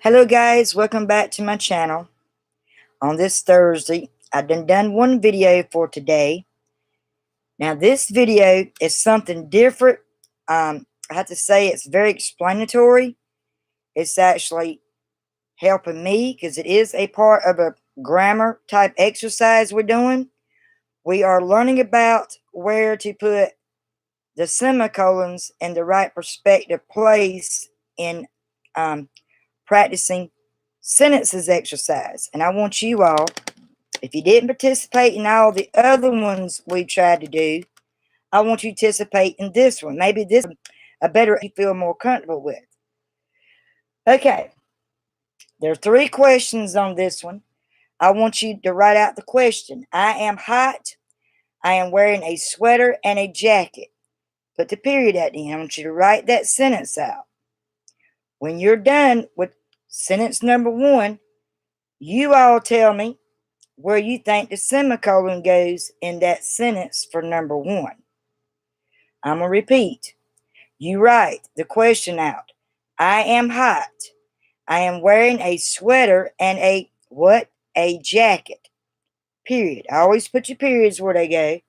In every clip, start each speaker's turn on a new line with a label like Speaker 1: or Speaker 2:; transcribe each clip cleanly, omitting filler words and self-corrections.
Speaker 1: Hello guys, welcome back to my channel. On this Thursday, I've done one video for today. Now this video is something different. I have to say it's very explanatory. It's actually helping me because it is a part of a grammar type exercise we're doing. We are learning about where to put the semicolons in the right perspective place in practicing sentences exercise. And I want you all, if you didn't participate in all the other ones we tried to do, I want you to participate in this one. Maybe this is a better you feel more comfortable with. Okay, there are 3 questions on this one. I want you to write out the question. I am hot. I am wearing a sweater and a jacket. Put the period at the end. I want you to write that sentence out. When you're done with sentence number 1, you all tell me where you think the semicolon goes in that sentence for number 1. I'm going to repeat. You write the question out. I am hot. I am wearing a sweater and a what? A jacket. Period. I always put your periods where they go.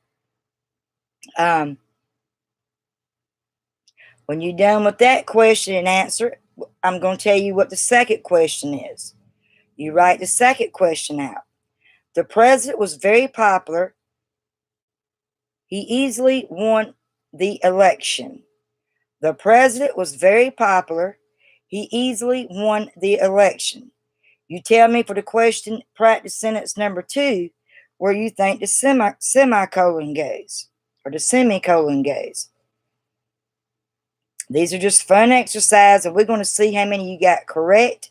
Speaker 1: When you're done with that question and answer, I'm going to tell you what the second question is. You write the second question out. The president was very popular. He easily won the election. The president was very popular. He easily won the election. You tell me for the question, practice sentence number 2, where you think the semicolon goes, or the semicolon goes. These are just fun exercises, and we're going to see how many you got correct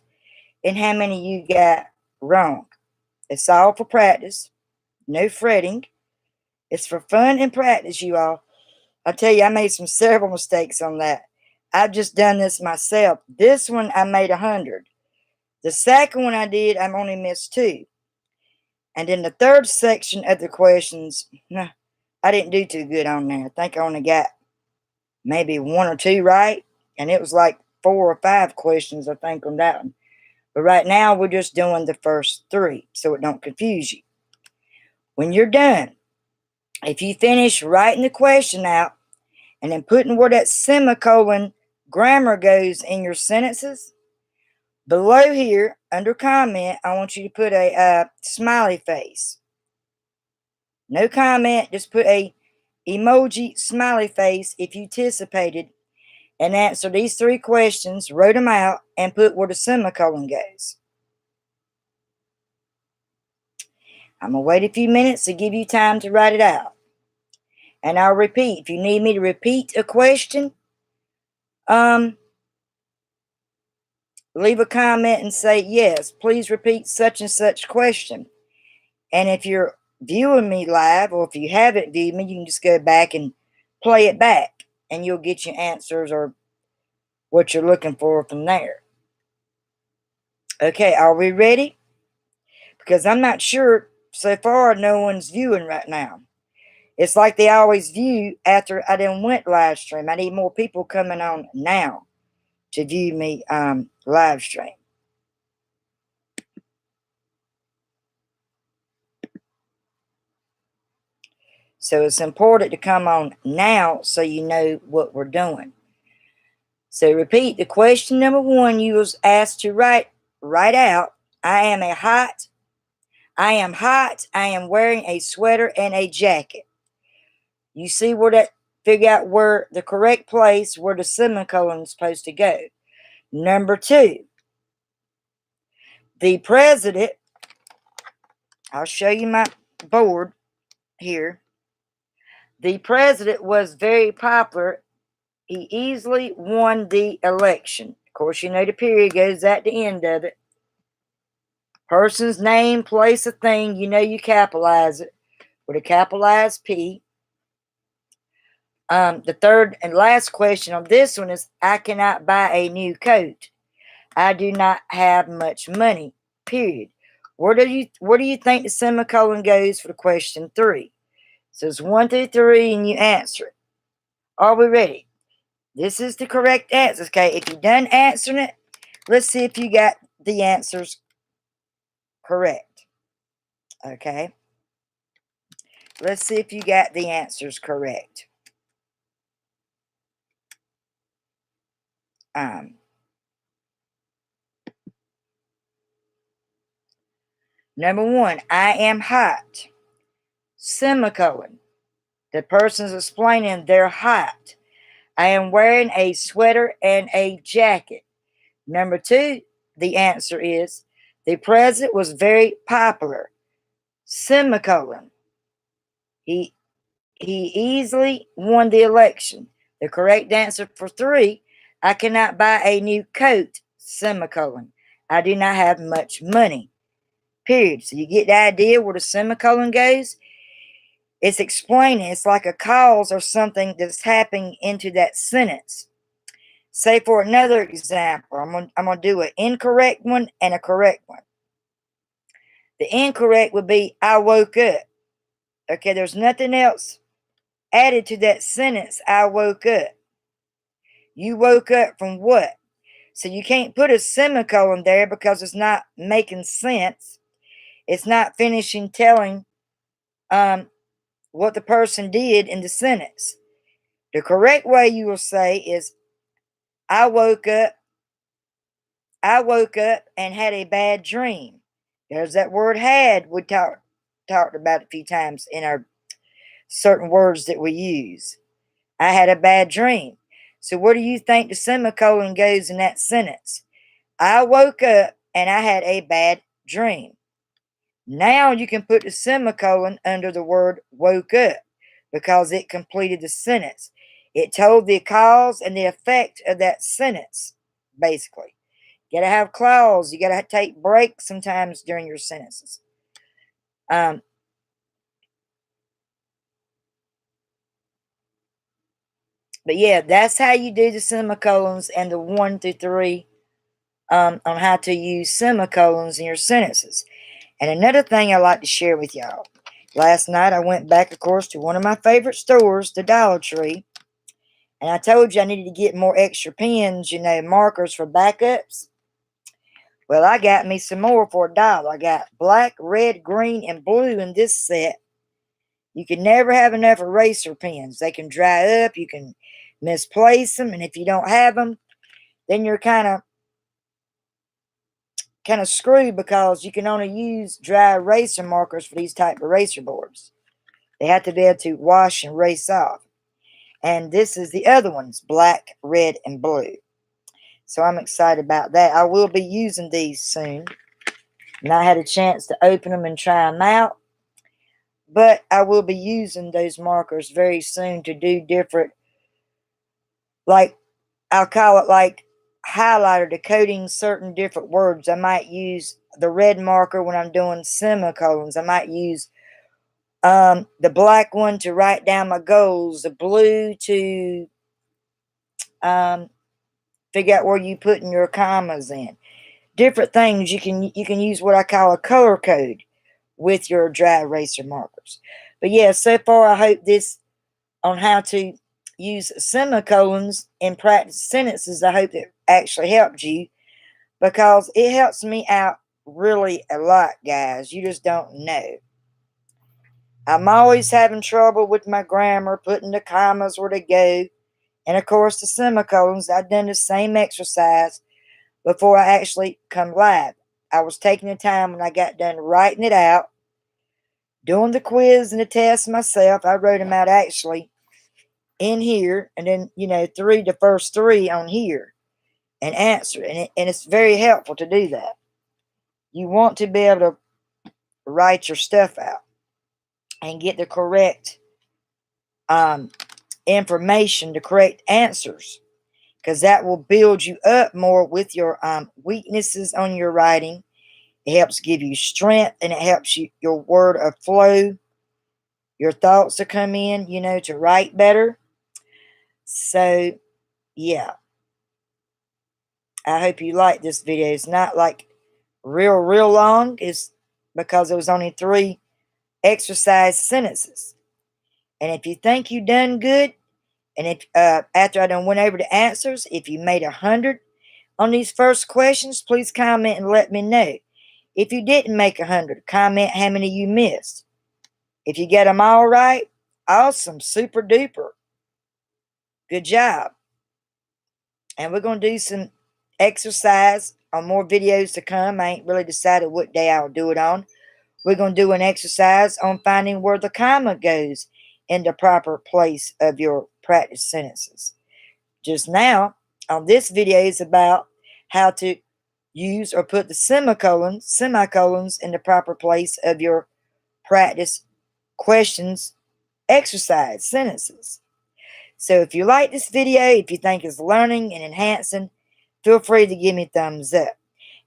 Speaker 1: and how many you got wrong. It's all for practice. No fretting. It's for fun and practice, you all. I tell you, I made several mistakes on that. I've just done this myself. This one, I made 100. The second one I did, I only missed 2. And in the third section of the questions, I didn't do too good on there. I think I only got maybe 1 or 2 right. And it was like 4 or 5 questions, I think, on that one. But right now, we're just doing the first 3, so it don't confuse you. When you're done, if you finish writing the question out and then putting where that semicolon grammar goes in your sentences, below here, under comment, I want you to put a smiley face. No comment, just put a emoji smiley face if you participated and answer these 3 questions, wrote them out, and put where the semicolon goes. I'm going to wait a few minutes to give you time to write it out. And I'll repeat. If you need me to repeat a question, leave a comment and say, yes, please repeat such and such question. And if you're viewing me live, or if you haven't viewed me, you can just go back and play it back, and you'll get your answers or what you're looking for from there. Okay, are we ready? Because I'm not sure. So far, no one's viewing right now. It's like they always view after I done went live stream. I need more people coming on now to view me live stream. So it's important to come on now so you know what we're doing. So repeat the question number 1 you was asked to write out. I am hot. I am wearing a sweater and a jacket. You see where that, figure out where the correct place where the semicolon is supposed to go. Number 2, the president, I'll show you my board here. The president was very popular. He easily won the election. Of course, you know the period goes at the end of it. Person's name, place, a thing, you know you capitalize it with a capitalized P. The third and last question on this one is, I cannot buy a new coat. I do not have much money, period. Where do you think the semicolon goes for question 3? So it's 1 through 3 and you answer it. Are we ready? This is the correct answer, okay? If you're done answering it, let's see if you got the answers correct. Okay. Let's see if you got the answers correct. Number one, I am hot. Semicolon. The person's explaining they're hot. I am wearing a sweater and a jacket. Number two, the answer is the president was very popular. Semicolon. He easily won the election. The correct answer for three, I cannot buy a new coat. Semicolon. I do not have much money. Period. So you get the idea where the semicolon goes? It's explaining, it's like a cause or something that's happening into that sentence. Say for another example, I'm gonna do an incorrect one and a correct one. The incorrect would be I woke up. Okay, there's nothing else added to that sentence. I woke up. You woke up from what? So you can't put a semicolon there because it's not making sense. It's not finishing telling what the person did in the sentence. The correct way you will say is I woke up and had a bad dream. There's that word had we talked about a few times in our certain words that we use. I had a bad dream. So where do you think the semicolon goes in that sentence? I woke up and I had a bad dream. Now you can put the semicolon under the word woke up because it completed the sentence. It told the cause and the effect of that sentence, basically. You gotta have clause. You gotta take breaks sometimes during your sentences. But yeah, that's how you do the semicolons and the 1 through 3 on how to use semicolons in your sentences. And another thing I like to share with y'all. Last night I went back, of course, to one of my favorite stores, the Dollar Tree. And I told you I needed to get more extra pens, markers for backups. Well, I got me some more for $1. I got black, red, green, and blue in this set. You can never have enough eraser pens. They can dry up. You can misplace them. And if you don't have them, then you're kind of screwed because you can only use dry eraser markers for these type of eraser boards. They have to be able to wash and erase off. And this is the other ones, black, red, and blue. So I'm excited about that. I will be using these soon. And I had a chance to open them and try them out. But I will be using those markers very soon to do different, like, I'll call it like highlighter, decoding certain different words. I might use the red marker when I'm doing semicolons. I might use the black one to write down my goals, the blue to figure out where you putting your commas in. Different things. You can use what I call a color code with your dry eraser markers. But yeah, so far I hope this on how to use semicolons in practice sentences, I hope it actually helped you because it helps me out really a lot, guys. You just don't know. I'm always having trouble with my grammar, putting the commas where they go. And of course, the semicolons, I've done the same exercise before I actually come live. I was taking the time when I got done writing it out, doing the quiz and the test myself. I wrote them out actually in here, and then, the first three on here and answer. And it's very helpful to do that. You want to be able to write your stuff out and get the correct information, the correct answers, because that will build you up more with your weaknesses on your writing. It helps give you strength, and it helps you your word of flow, your thoughts to come in, to write better. So, yeah. I hope you like this video. It's not like real long. It's because it was only 3 exercise sentences. And if you think you done good, and if after I done went over the answers, if you made 100 On these first questions, please comment and let me know. If you didn't make 100, comment how many you missed. If you get them all right, awesome, super duper. Good job. And we're going to do some exercise on more videos to come. I ain't really decided what day I'll do it on. We're going to do an exercise on finding where the comma goes in the proper place of your practice sentences. Just now, on this video is about how to use or put the semicolons in the proper place of your practice questions, exercise sentences. So if you like this video, if you think it's learning and enhancing, feel free to give me a thumbs up.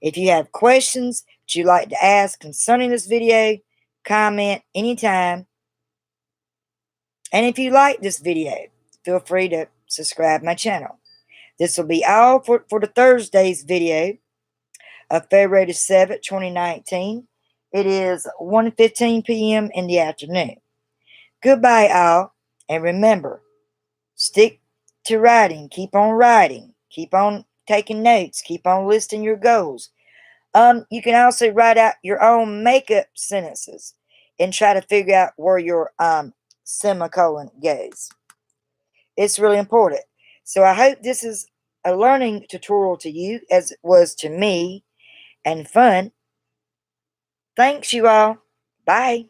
Speaker 1: If you have questions that you'd like to ask concerning this video, comment anytime. And if you like this video, feel free to subscribe my channel. This will be all for the Thursday's video of February 7th, 2019. It is 1:15 p.m. in the afternoon. Goodbye, all. And remember, stick to writing. Keep on writing. Keep on taking notes. Keep on listing your goals. You can also write out your own makeup sentences and try to figure out where your semicolon goes. It's really important. So I hope this is a learning tutorial to you as it was to me and fun. Thanks, you all. Bye.